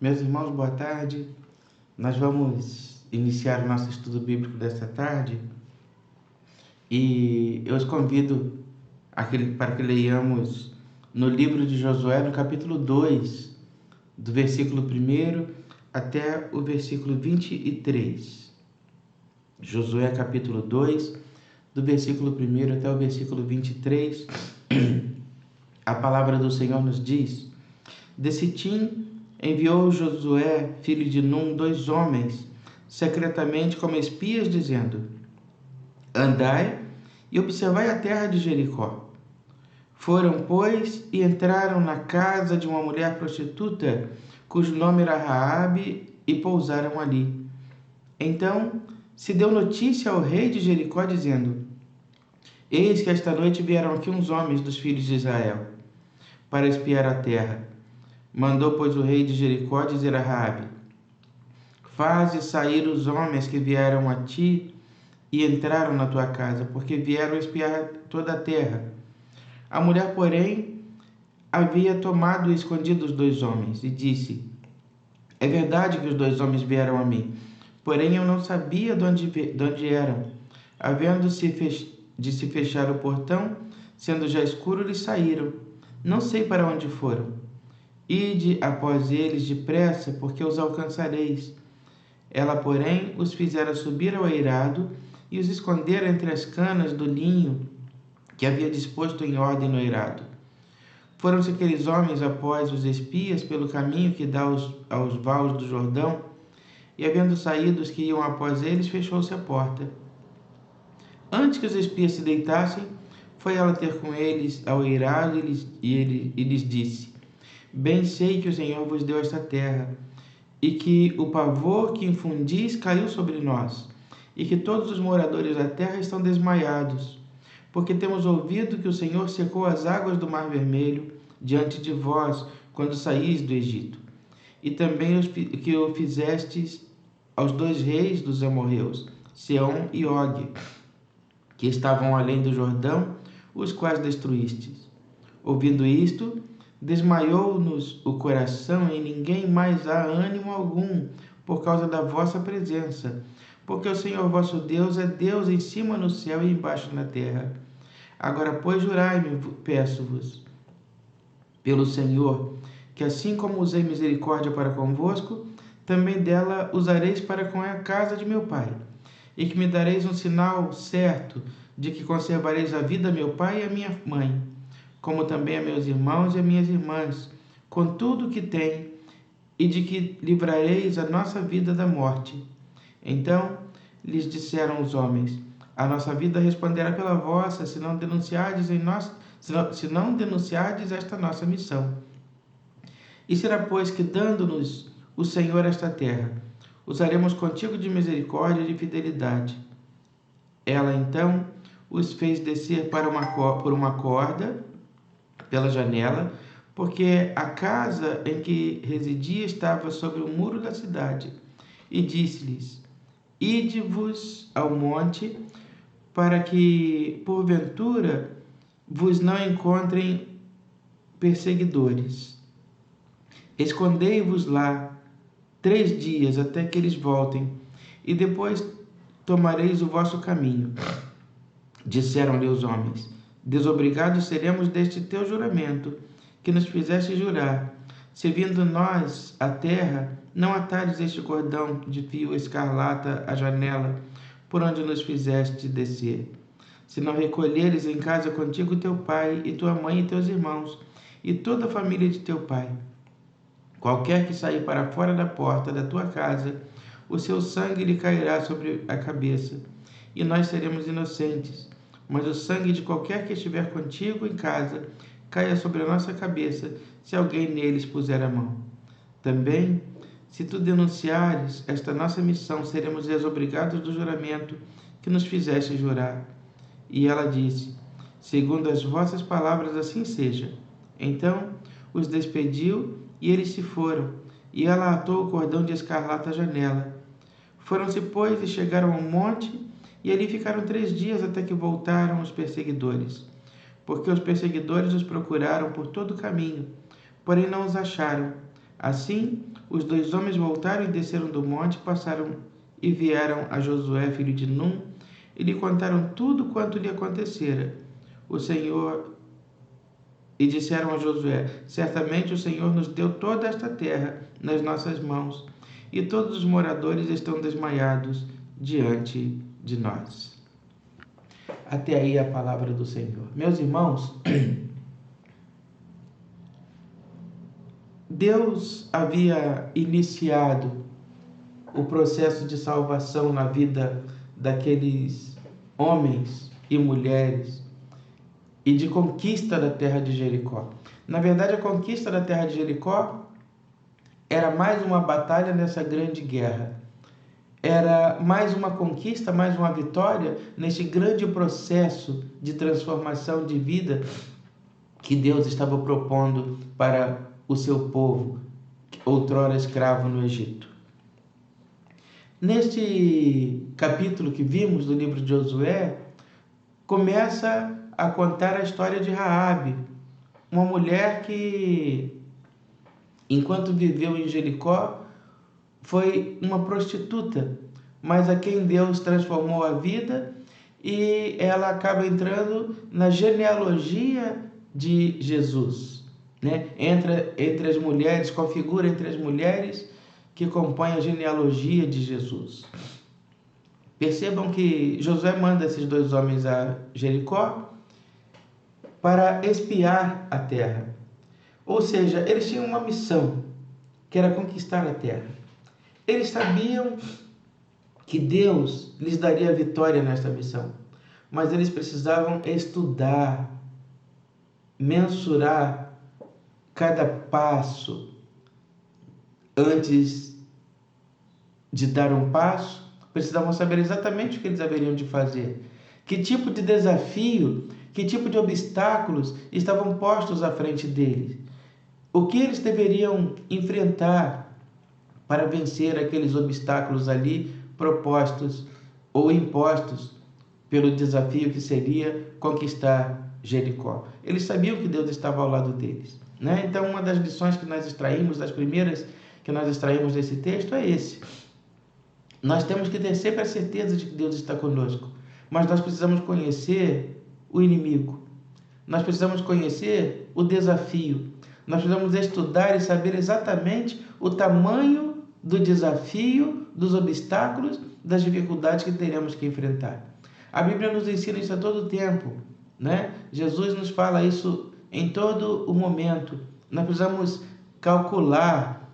Meus irmãos, boa tarde. Nós vamos iniciar o nosso estudo bíblico desta tarde e eu os convido para que leiamos no livro de Josué, no capítulo 2, do versículo 1 até o versículo 23. Josué, capítulo 2, do versículo 1 até o versículo 23. A palavra do Senhor nos diz: De Sitim enviou Josué, filho de Num, 2 homens, secretamente como espias, dizendo: Andai e observai a terra de Jericó. Foram, pois, e entraram na casa de uma mulher prostituta, cujo nome era Raabe, e pousaram ali. Então se deu notícia ao rei de Jericó, dizendo: Eis que esta noite vieram aqui uns homens dos filhos de Israel, para espiar a terra. Mandou, pois, o rei de Jericó dizer a Raabe: Faze sair os homens que vieram a ti e entraram na tua casa, porque vieram espiar toda a terra. A mulher, porém, havia tomado e escondido os 2 homens, e disse: É verdade que os 2 homens vieram a mim, porém eu não sabia de onde eram. De se fechar o portão, sendo já escuro, eles saíram. Não sei para onde foram. Ide após eles depressa, porque os alcançareis. Ela, porém, os fizera subir ao eirado e os escondera entre as canas do linho que havia disposto em ordem no eirado. Foram-se aqueles homens após os espias pelo caminho que dá aos vales do Jordão, e havendo saído os que iam após eles, fechou-se a porta. Antes que os espias se deitassem, foi ela ter com eles ao eirado e lhes disse: Bem sei que o Senhor vos deu esta terra, e que o pavor que infundis caiu sobre nós, e que todos os moradores da terra estão desmaiados, porque temos ouvido que o Senhor secou as águas do Mar Vermelho diante de vós, quando saís do Egito, e também que o fizestes aos 2 reis dos amorreus, Seom e Og, que estavam além do Jordão, os quais destruístes. Ouvindo isto, desmaiou-nos o coração, e ninguém mais há ânimo algum por causa da vossa presença, porque o Senhor vosso Deus é Deus em cima no céu e embaixo na terra. Agora, pois, jurai-me, peço-vos, pelo Senhor, que assim como usei misericórdia para convosco, também dela usareis para com a casa de meu pai, e que me dareis um sinal certo de que conservareis a vida a meu pai e a minha mãe, como também a meus irmãos e a minhas irmãs, com tudo o que tem, e de que livrareis a nossa vida da morte. Então lhes disseram os homens: A nossa vida responderá pela vossa, se não denunciardes esta nossa missão. E será, pois, que, dando-nos o Senhor esta terra, usaremos contigo de misericórdia e de fidelidade. Ela, então, os fez descer por uma corda pela janela, porque a casa em que residia estava sobre o muro da cidade, e disse-lhes: Ide-vos ao monte, para que, porventura, vos não encontrem perseguidores. Escondei-vos lá 3 dias até que eles voltem, e depois tomareis o vosso caminho. Disseram-lhe os homens: Desobrigados seremos deste teu juramento, que nos fizeste jurar, se vindo nós à terra, não atares este cordão de fio escarlata à janela, por onde nos fizeste descer. Se não recolheres em casa contigo teu pai, e tua mãe, e teus irmãos, e toda a família de teu pai. Qualquer que sair para fora da porta da tua casa, o seu sangue lhe cairá sobre a cabeça, e nós seremos inocentes. Mas o sangue de qualquer que estiver contigo em casa caia sobre a nossa cabeça, se alguém neles puser a mão. Também, se tu denunciares esta nossa missão, seremos desobrigados do juramento que nos fizeste jurar. E ela disse: Segundo as vossas palavras, assim seja. Então os despediu, e eles se foram, e ela atou o cordão de escarlata à janela. Foram-se, pois, e chegaram ao monte, e ali ficaram 3 dias até que voltaram os perseguidores, porque os perseguidores os procuraram por todo o caminho, porém não os acharam. Assim, os 2 homens voltaram e desceram do monte, passaram e vieram a Josué, filho de Num, e lhe contaram tudo quanto lhe acontecera. E disseram a Josué: certamente o Senhor nos deu toda esta terra nas nossas mãos, e todos os moradores estão desmaiados diante de nós. Até aí a palavra do Senhor. Meus irmãos, Deus havia iniciado o processo de salvação na vida daqueles homens e mulheres e de conquista da terra de Jericó. Na verdade, a conquista da terra de Jericó era mais uma batalha nessa grande guerra. Era mais uma conquista, mais uma vitória nesse grande processo de transformação de vida que Deus estava propondo para o seu povo, outrora escravo no Egito. Neste capítulo que vimos do livro de Josué, começa a contar a história de Raabe, uma mulher que, enquanto viveu em Jericó, foi uma prostituta, mas a quem Deus transformou a vida, e ela acaba entrando na genealogia de Jesus, né? Entre as mulheres, configura entre as mulheres que compõem a genealogia de Jesus. Percebam que Josué manda esses 2 homens a Jericó para espiar a terra. Ou seja, eles tinham uma missão, que era conquistar a terra. Eles sabiam que Deus lhes daria vitória nesta missão, mas eles precisavam estudar, mensurar cada passo. Antes de dar um passo, precisavam saber exatamente o que eles haveriam de fazer, que tipo de desafio, que tipo de obstáculos estavam postos à frente deles, o que eles deveriam enfrentar para vencer aqueles obstáculos ali propostos ou impostos pelo desafio que seria conquistar Jericó. Eles sabiam que Deus estava ao lado deles, né? Então, uma das lições que nós extraímos, das primeiras que nós extraímos desse texto é esse. Nós temos que ter sempre a certeza de que Deus está conosco, mas nós precisamos conhecer o inimigo, nós precisamos conhecer o desafio, nós precisamos estudar e saber exatamente o tamanho do desafio, dos obstáculos, das dificuldades que teremos que enfrentar. A Bíblia nos ensina isso a todo tempo, né? Jesus nos fala isso em todo o momento. Nós precisamos calcular,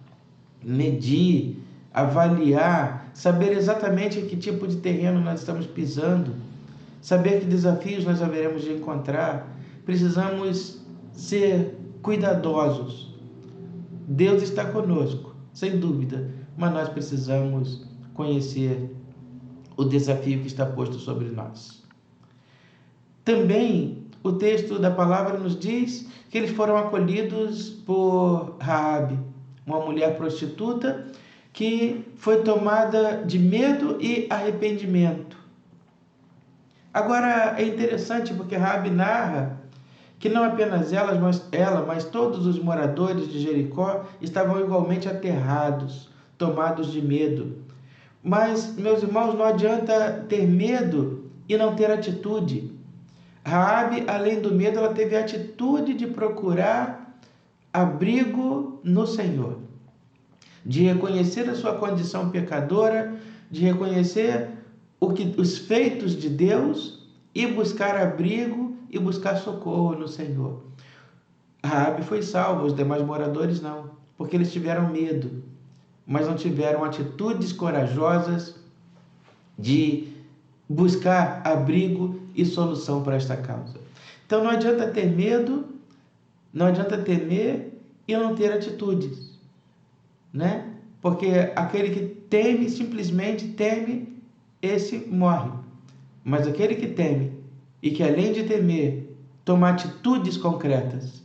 medir, avaliar, saber exatamente em que tipo de terreno nós estamos pisando, saber que desafios nós haveremos de encontrar. Precisamos ser cuidadosos. Deus está conosco, sem dúvida, mas nós precisamos conhecer o desafio que está posto sobre nós. Também o texto da palavra nos diz que eles foram acolhidos por Raabe, uma mulher prostituta que foi tomada de medo e arrependimento. Agora é interessante porque Raabe narra que não apenas ela, mas todos os moradores de Jericó estavam igualmente aterrados, tomados de medo. Mas, meus irmãos, não adianta ter medo e não ter atitude. Raabe, além do medo, ela teve a atitude de procurar abrigo no Senhor, de reconhecer a sua condição pecadora, de reconhecer os feitos de Deus e buscar abrigo e buscar socorro no Senhor. Raabe foi salva, os demais moradores não, porque eles tiveram medo, mas não tiveram atitudes corajosas de buscar abrigo e solução para esta causa. Então não adianta ter medo, não adianta temer e não ter atitudes, né? Porque aquele que teme, simplesmente teme, esse morre. Mas aquele que teme e que além de temer, toma atitudes concretas,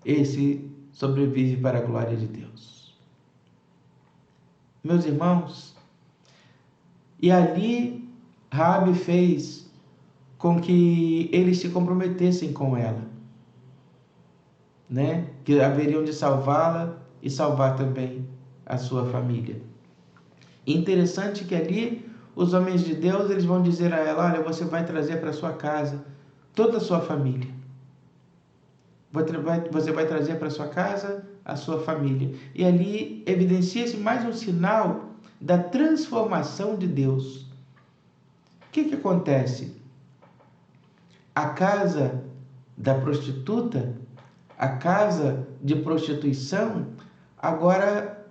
esse sobrevive para a glória de Deus. Meus irmãos, e ali Raabe fez com que eles se comprometessem com ela, né? Que haveriam de salvá-la e salvar também a sua família. Interessante que ali os homens de Deus, eles vão dizer a ela: olha, você vai trazer para sua casa toda a sua família. Você vai trazer para sua casa a sua família. E ali evidencia-se mais um sinal da transformação de Deus. O que acontece? A casa da prostituta, a casa de prostituição, agora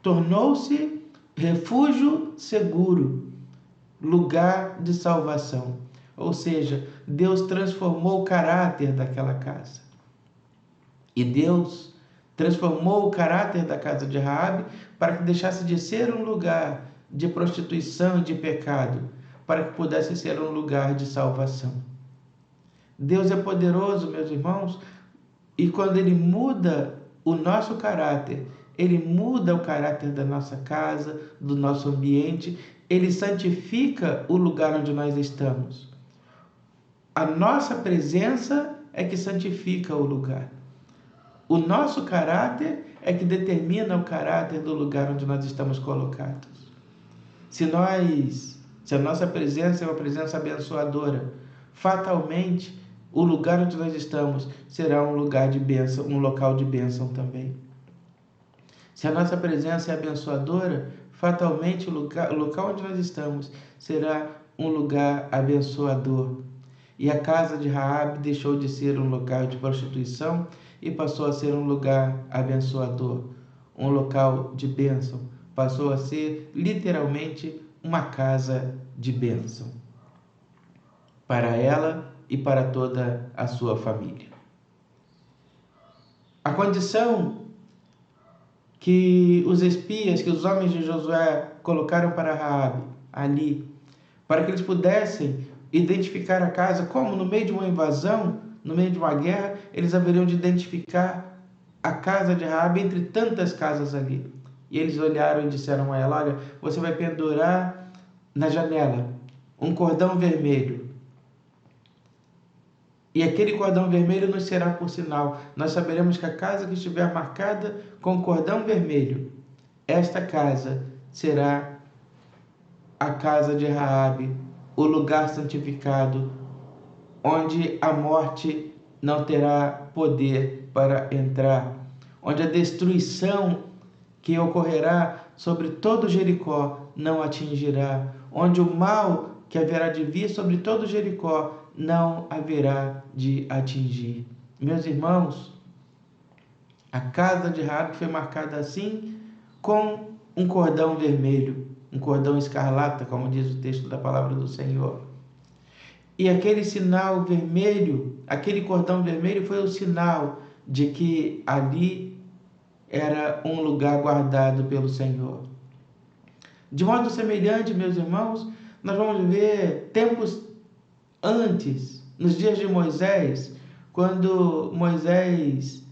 tornou-se refúgio seguro, lugar de salvação. Ou seja, Deus transformou o caráter daquela casa. E Deus transformou o caráter da casa de Raabe para que deixasse de ser um lugar de prostituição e de pecado, para que pudesse ser um lugar de salvação. Deus é poderoso, meus irmãos, e quando Ele muda o nosso caráter, Ele muda o caráter da nossa casa, do nosso ambiente, Ele santifica o lugar onde nós estamos. A nossa presença é que santifica o lugar. O nosso caráter é que determina o caráter do lugar onde nós estamos colocados. Se a nossa presença é uma presença abençoadora, fatalmente o lugar onde nós estamos será um lugar de bênção, um local de bênção também. Se a nossa presença é abençoadora, fatalmente o local onde nós estamos será um lugar abençoador. E a casa de Raabe deixou de ser um lugar de prostituição e passou a ser um lugar abençoador, um local de bênção. Passou a ser literalmente uma casa de bênção para ela e para toda a sua família. A condição que os espias, que os homens de Josué colocaram para Raabe ali, para que eles pudessem identificar a casa, como no meio de uma invasão, no meio de uma guerra, eles haveriam de identificar a casa de Raabe entre tantas casas ali. E eles olharam e disseram a ela: olha, você vai pendurar na janela um cordão vermelho. E aquele cordão vermelho nos será por sinal. Nós saberemos que a casa que estiver marcada com cordão vermelho, esta casa será a casa de Raabe, o lugar santificado, onde a morte não terá poder para entrar, onde a destruição que ocorrerá sobre todo Jericó não atingirá, onde o mal que haverá de vir sobre todo Jericó não haverá de atingir. Meus irmãos, a casa de Raabe foi marcada assim, com um cordão vermelho, um cordão escarlata, como diz o texto da palavra do Senhor. E aquele sinal vermelho, aquele cordão vermelho foi o sinal de que ali era um lugar guardado pelo Senhor. De modo semelhante, meus irmãos, nós vamos ver tempos antes, nos dias de Moisés, quando Moisés,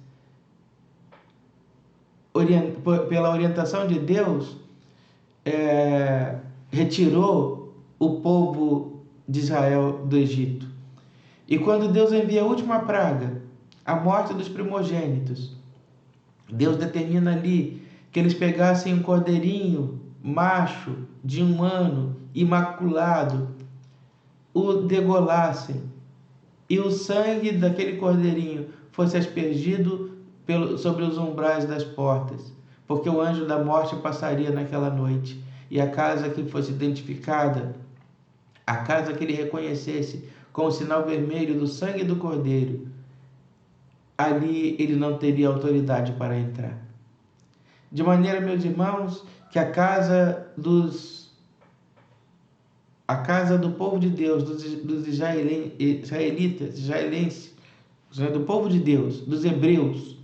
pela orientação de Deus, retirou o povo de Israel do Egito. E quando Deus envia a última praga, a morte dos primogênitos, Deus determina ali que eles pegassem um cordeirinho macho de 1 ano, imaculado, o degolassem e o sangue daquele cordeirinho fosse aspergido sobre os umbrais das portas, porque o anjo da morte passaria naquela noite, e a casa que fosse identificada, a casa que ele reconhecesse com o sinal vermelho do sangue do cordeiro, ali ele não teria autoridade para entrar. De maneira, meus irmãos, que a casa do povo de Deus, dos israelenses, do povo de Deus, dos hebreus,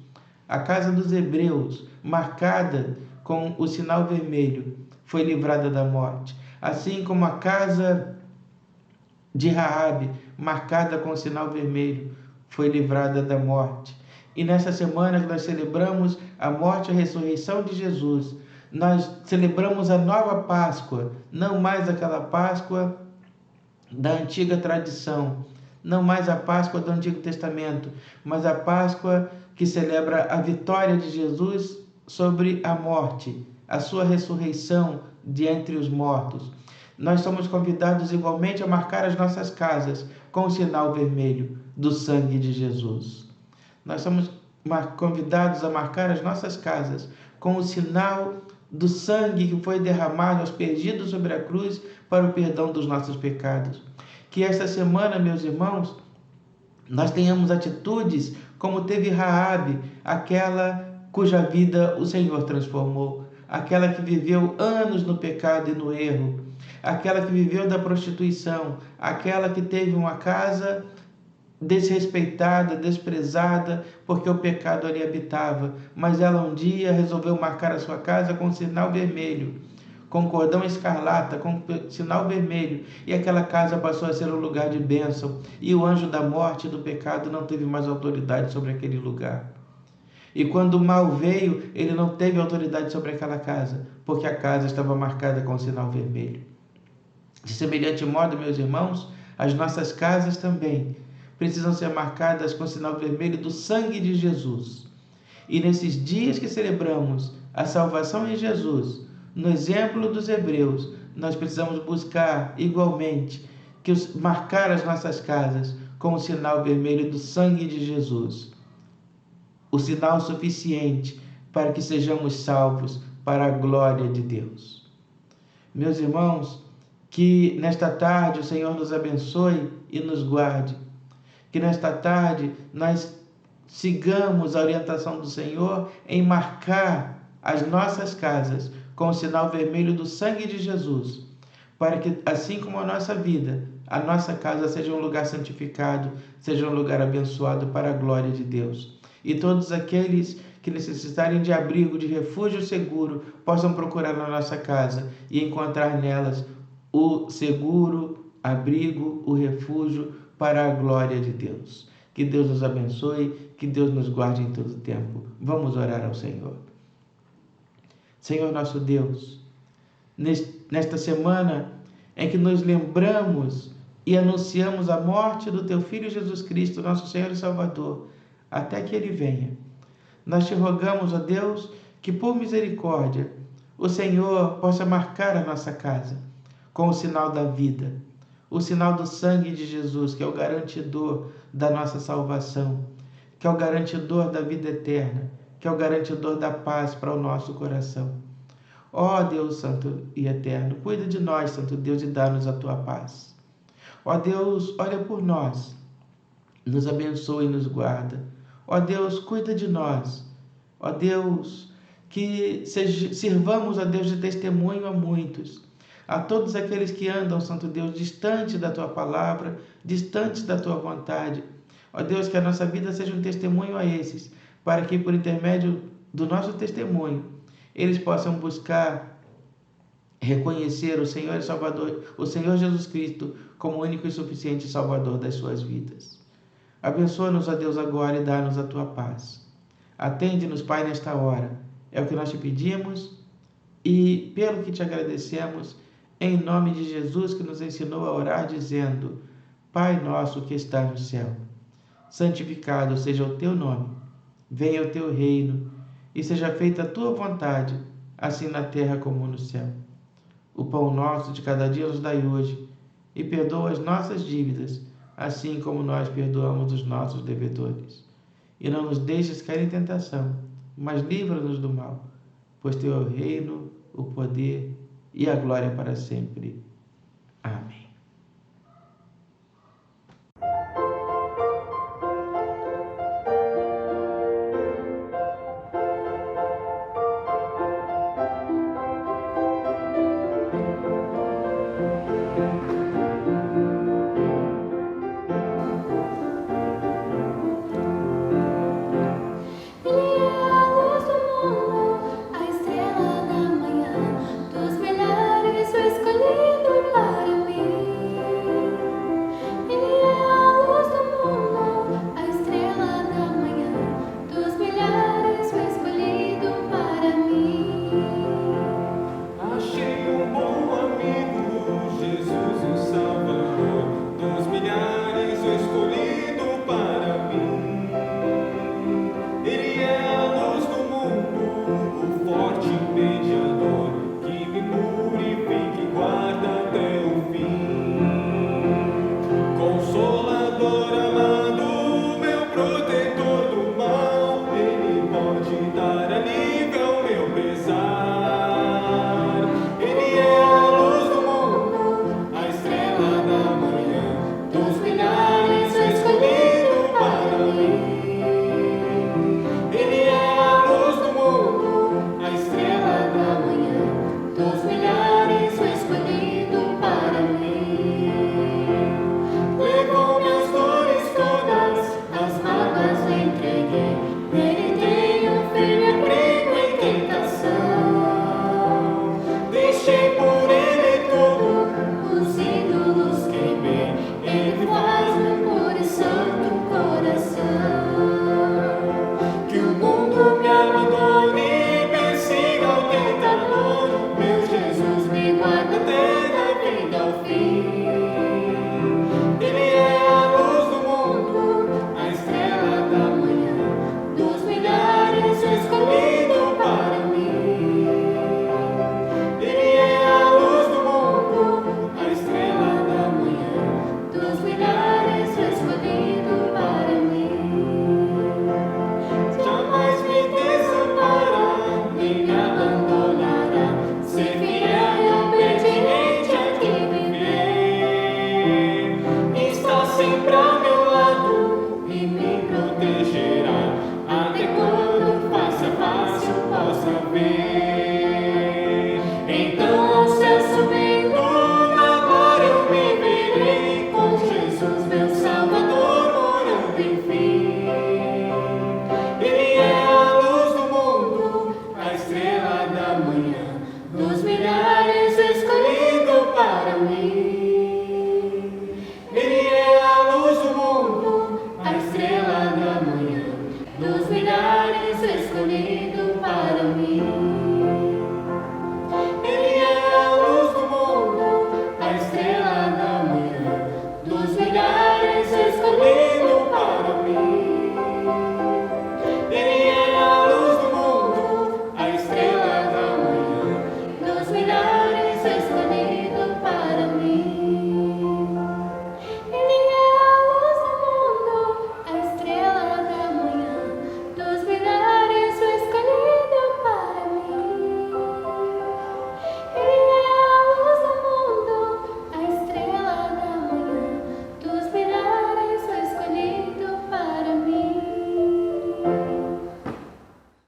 a casa dos hebreus, marcada com o sinal vermelho, foi livrada da morte. Assim como a casa de Raabe, marcada com o sinal vermelho, foi livrada da morte. E nessa semana que nós celebramos a morte e a ressurreição de Jesus, nós celebramos a nova Páscoa, não mais aquela Páscoa da antiga tradição, não mais a Páscoa do Antigo Testamento, mas a Páscoa que celebra a vitória de Jesus sobre a morte, a sua ressurreição de entre os mortos. Nós somos convidados igualmente a marcar as nossas casas com o sinal vermelho do sangue de Jesus. Nós somos convidados a marcar as nossas casas com o sinal do sangue que foi derramado, aspergido sobre a cruz para o perdão dos nossos pecados. Que esta semana, meus irmãos, nós tenhamos atitudes como teve Raabe, aquela cuja vida o Senhor transformou, aquela que viveu anos no pecado e no erro, aquela que viveu da prostituição, aquela que teve uma casa desrespeitada, desprezada, porque o pecado ali habitava, mas ela um dia resolveu marcar a sua casa com um sinal vermelho, com cordão escarlata, com sinal vermelho, e aquela casa passou a ser um lugar de bênção, e o anjo da morte e do pecado não teve mais autoridade sobre aquele lugar. E quando o mal veio, ele não teve autoridade sobre aquela casa, porque a casa estava marcada com o sinal vermelho. De semelhante modo, meus irmãos, as nossas casas também precisam ser marcadas com o sinal vermelho do sangue de Jesus. E nesses dias que celebramos a salvação em Jesus, no exemplo dos hebreus, nós precisamos buscar igualmente marcar as nossas casas com o sinal vermelho do sangue de Jesus. O sinal suficiente para que sejamos salvos para a glória de Deus. Meus irmãos, que nesta tarde o Senhor nos abençoe e nos guarde. Que nesta tarde nós sigamos a orientação do Senhor em marcar as nossas casas com o sinal vermelho do sangue de Jesus, para que, assim como a nossa vida, a nossa casa seja um lugar santificado, seja um lugar abençoado para a glória de Deus. E todos aqueles que necessitarem de abrigo, de refúgio seguro, possam procurar na nossa casa e encontrar nelas o seguro, abrigo, o refúgio para a glória de Deus. Que Deus nos abençoe, que Deus nos guarde em todo tempo. Vamos orar ao Senhor. Senhor nosso Deus, nesta semana em que nos lembramos e anunciamos a morte do Teu Filho Jesus Cristo, nosso Senhor e Salvador, até que Ele venha, nós te rogamos, ó Deus, que por misericórdia o Senhor possa marcar a nossa casa com o sinal da vida, o sinal do sangue de Jesus, que é o garantidor da nossa salvação, que é o garantidor da vida eterna, que é o garantidor da paz para o nosso coração. Ó Deus Santo e Eterno, cuida de nós, Santo Deus, e dá-nos a Tua paz. Ó Deus, olha por nós, nos abençoa e nos guarda. Ó Deus, cuida de nós. Ó Deus, que sirvamos a Deus de testemunho a muitos, a todos aqueles que andam, Santo Deus, distante da Tua palavra, distante da Tua vontade. Ó Deus, que a nossa vida seja um testemunho a esses, para que por intermédio do nosso testemunho, eles possam buscar reconhecer o Senhor e Salvador, o Senhor Jesus Cristo, como único e suficiente Salvador das suas vidas. Abençoa-nos, ó Deus, agora e dá-nos a Tua paz. Atende-nos, Pai, nesta hora. É o que nós te pedimos e pelo que te agradecemos, em nome de Jesus, que nos ensinou a orar, dizendo: Pai nosso que está no céu, santificado seja o Teu nome, venha o Teu reino e seja feita a Tua vontade, assim na terra como no céu. O pão nosso de cada dia nos dai hoje, e perdoa as nossas dívidas, assim como nós perdoamos os nossos devedores. E não nos deixes cair em tentação, mas livra-nos do mal, pois Teu é o reino, o poder e a glória para sempre. Amém. Escolhido para mim.